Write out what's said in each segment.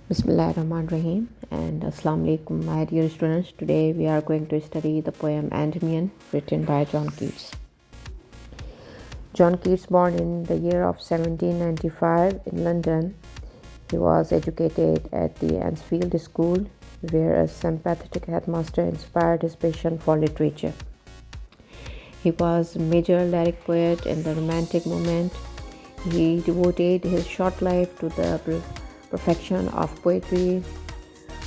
Bismillahirrahmanirrahim and Assalamu alaikum, my dear students. Today we are going to study the poem Endymion, written by John Keats. John Keats, born in the year of 1795 in London, he was educated at the Ansfield School, where a sympathetic headmaster inspired his passion for literature. He was a major lyric poet in the Romantic movement. He devoted his short life to the perfection of poetry,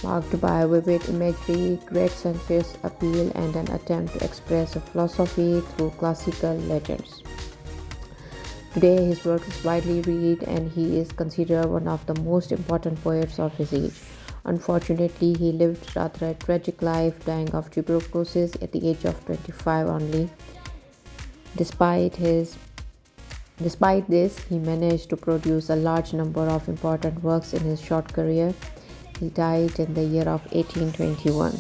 marked by vivid imagery, great sensuous appeal, and an attempt to express a philosophy through classical letters. Today, his work is widely read, and he is considered one of the most important poets of his age. Unfortunately, he lived rather a tragic life, dying of tuberculosis at the age of 25 only. Despite this, he managed to produce a large number of important works in his short career. He died in the year of 1821.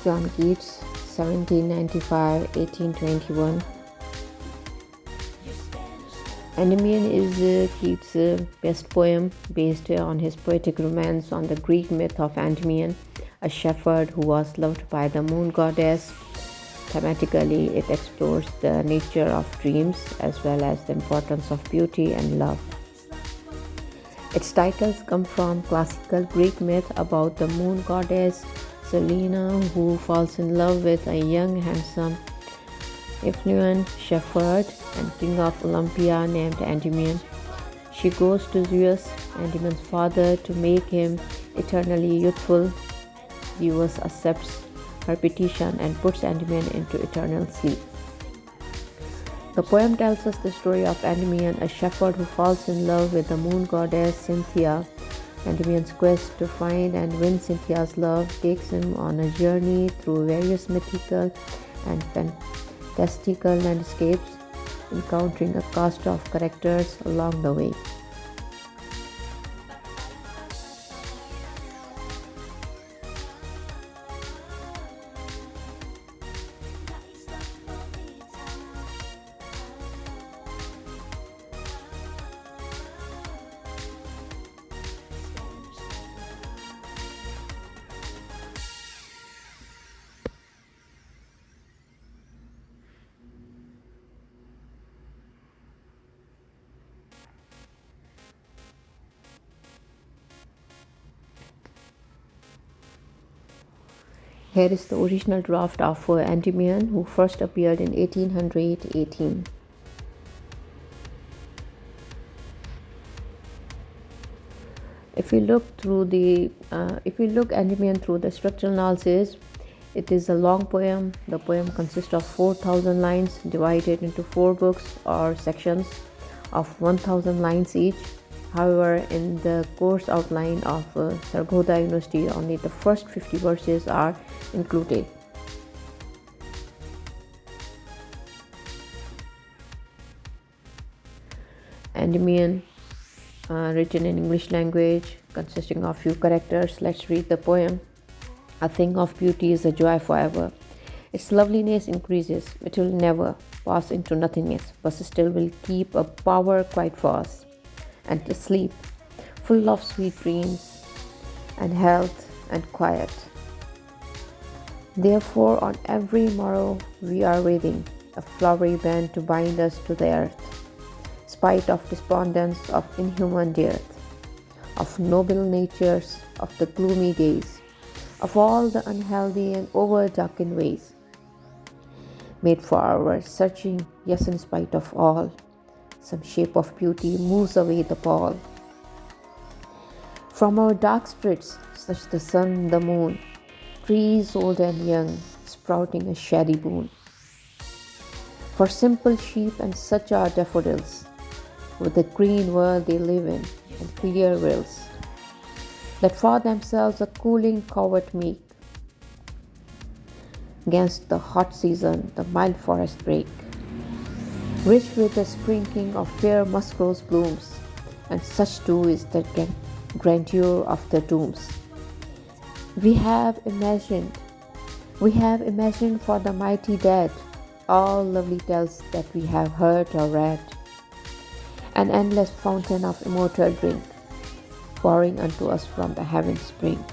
John Keats, 1795-1821. Endymion is Keats' best poem, based on his poetic romance on the Greek myth of Endymion, a shepherd who was loved by the moon goddess. Thematically, it explores the nature of dreams as well as the importance of beauty and love. Its titles come from classical Greek myth about the moon goddess Selena, who falls in love with a young, handsome Endymion shepherd and king of Olympia named Endymion. She goes to Zeus, Endymion's father, to make him eternally youthful. Zeus accepts her petition and puts Endymion into eternal sleep. The poem tells us the story of Endymion, a shepherd who falls in love with the moon goddess Cynthia. Endymion's quest to find and win Cynthia's love takes him on a journey through various mythical and fantastical landscapes, encountering a cast of characters along the way. Here is the original draft of Endymion, who first appeared in 1818. If we look Endymion through the structural analysis, it is a long poem. The poem consists of 4,000 lines divided into 4 books or sections of 1,000 lines each. However, in the course outline of Sargodha University, only the first 50 verses are included. Endymion, written in English language, consisting of few characters. Let's read the poem. A thing of beauty is a joy forever. Its loveliness increases. It will never pass into nothingness, but still will keep a power quite fast. And to sleep, full of sweet dreams and health and quiet. Therefore, on every morrow we are waiting, a flowery band to bind us to the earth, spite of despondence of inhuman dearth, of noble natures, of the gloomy days, of all the unhealthy and over-darkened ways, made for our searching, yes, in spite of all, some shape of beauty moves away the pall. From our dark spirits, such the sun, the moon, trees old and young, sprouting a shady boon. For simple sheep and such are daffodils, with the green world they live in, and clear rills, that for themselves a cooling covert make. Against the hot season, the mild forest break, rich with the sprinkling of fair muskrose blooms, and such too is the grandeur of the dooms. We have imagined, we have imagined for the mighty dead all lovely tales that we have heard or read, an endless fountain of immortal drink, pouring unto us from the heaven spring.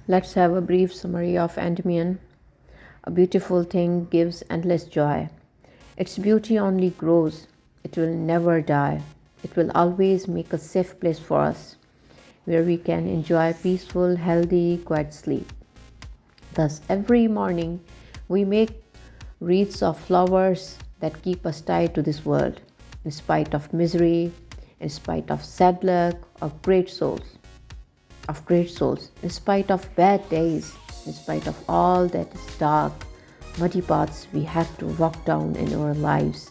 Let's have a brief summary of Endymion. A beautiful thing gives endless joy. Its beauty only grows. It will never die. It will always make a safe place for us, where we can enjoy peaceful, healthy, quiet sleep. Thus, every morning we make wreaths of flowers that keep us tied to this world, in spite of misery, in spite of sad luck, of great souls, in spite of bad days, in spite of all that is dark, muddy paths we have to walk down in our lives.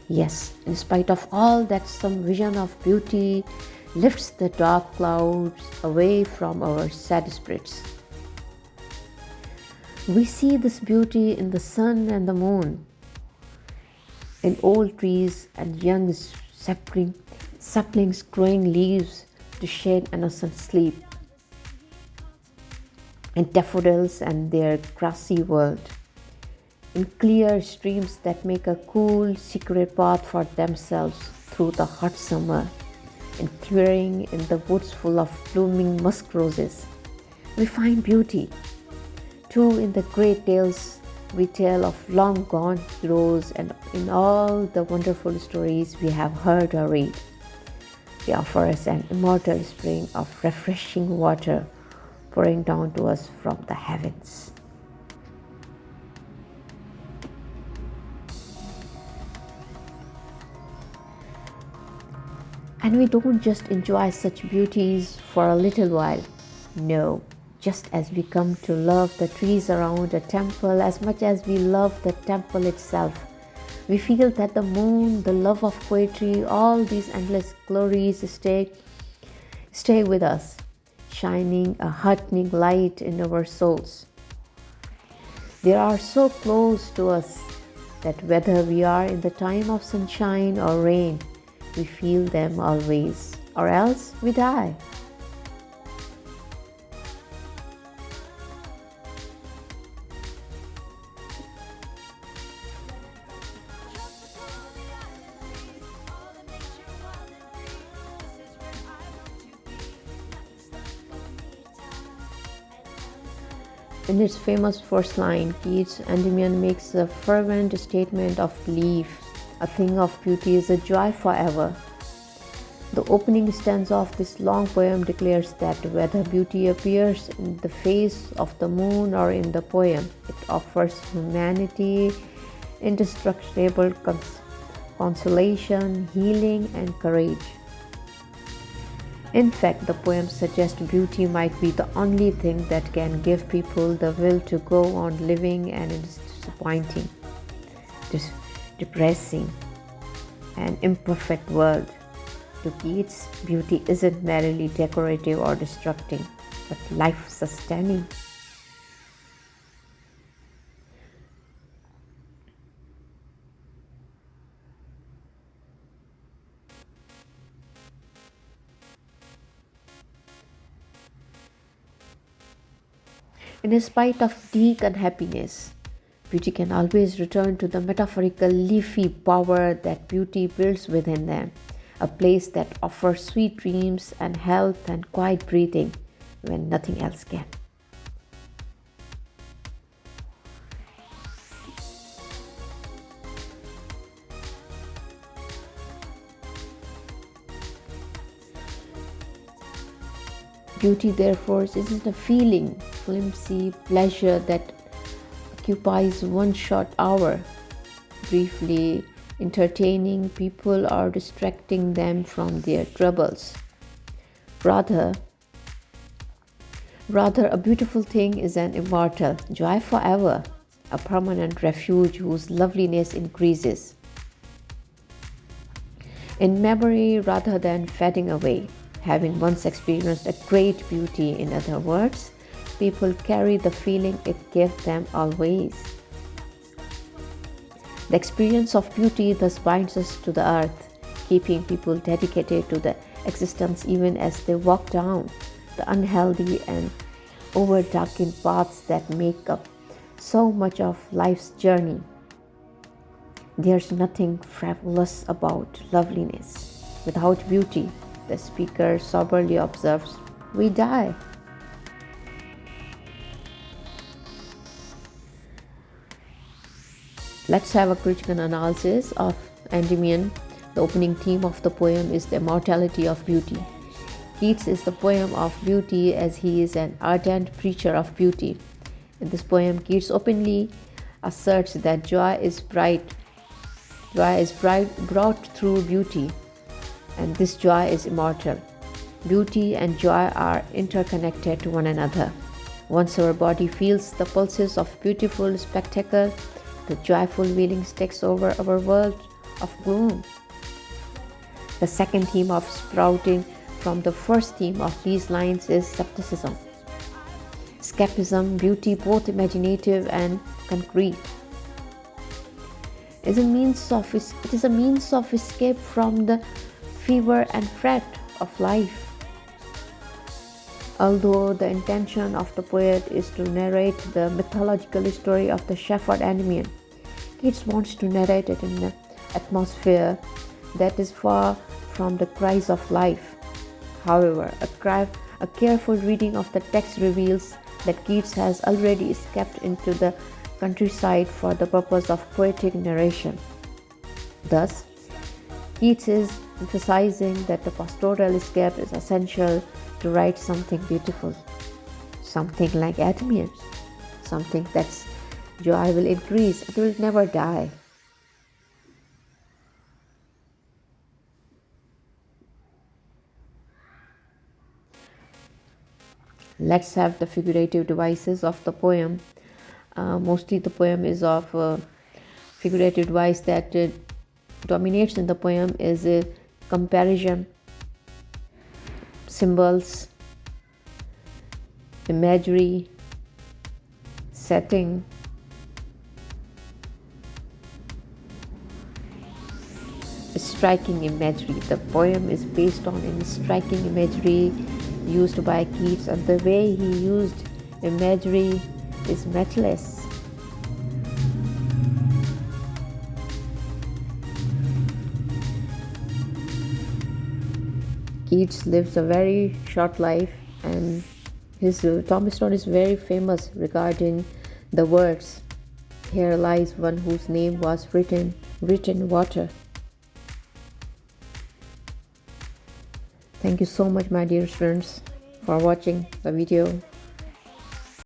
Yes, in spite of all that, some vision of beauty lifts the dark clouds away from our sad spirits. We see this beauty in the sun and the moon, in old trees and young saplings growing leaves to shade innocent sleep, in daffodils and their grassy world, in clear streams that make a cool, secret path for themselves through the hot summer, in clearing in the woods full of blooming musk roses. We find beauty, too, in the great tales we tell of long gone heroes and in all the wonderful stories we have heard or read. They offer us an immortal spring of refreshing water pouring down to us from the heavens. And we don't just enjoy such beauties for a little while. No, just as we come to love the trees around a temple as much as we love the temple itself, we feel that the moon, the love of poetry, all these endless glories stay with us, shining a heartening light in our souls. They are so close to us that whether we are in the time of sunshine or rain, we feel them always, or else we die. In its famous first line, Keats' Endymion makes a fervent statement of belief. A thing of beauty is a joy forever. The opening stanza of this long poem declares that whether beauty appears in the face of the moon or in the poem, it offers humanity indestructible consolation, healing, and courage. In fact, the poem suggests beauty might be the only thing that can give people the will to go on living, and it is disappointing, depressing, and imperfect world. To Keats, beauty isn't merely decorative or destructive, but life-sustaining. In spite of deep unhappiness, beauty can always return to the metaphorical leafy bower that beauty builds within them, a place that offers sweet dreams and health and quiet breathing when nothing else can. Beauty, therefore, isn't a feeling, flimsy pleasure that occupies one short hour, briefly entertaining people or distracting them from their troubles. Rather, a beautiful thing is an immortal joy forever, a permanent refuge whose loveliness increases in memory rather than fading away. Having once experienced a great beauty, in other words, people carry the feeling it gave them always. The experience of beauty thus binds us to the earth, keeping people dedicated to the existence even as they walk down the unhealthy and over-darkened paths that make up so much of life's journey. There's nothing frivolous about loveliness. Without beauty, the speaker soberly observes, we die. Let's have a critical analysis of Endymion. The opening theme of the poem is the immortality of beauty. Keats is the poem of beauty as he is an ardent preacher of beauty. In this poem, Keats openly asserts that joy is brought through beauty, and this joy is immortal. Beauty and joy are interconnected to one another. Once our body feels the pulses of beautiful spectacle, the joyful feelings takes over our world of gloom. The second theme of sprouting from the first theme of these lines is skepticism. Escapism, beauty both imaginative and concrete. It is a means of escape from the fever and fret of life. Although the intention of the poet is to narrate the mythological story of the shepherd Endymion, Keats wants to narrate it in an atmosphere that is far from the cries of life. However, a careful reading of the text reveals that Keats has already escaped into the countryside for the purpose of poetic narration. Thus, Keats is emphasizing that the pastoral escape is essential to write something beautiful, something like Endymion, something that's joy will increase, it will never die. Let's have the figurative devices of the poem. Mostly the poem is of figurative device that dominates in the poem is a comparison, symbols, imagery, setting, striking imagery. The poem is based on striking imagery used by Keats, and the way he used imagery is matchless. Keats lives a very short life, and his tombstone is very famous regarding the words, "Here lies one whose name was written in water." Thank you so much, my dear students, for watching the video.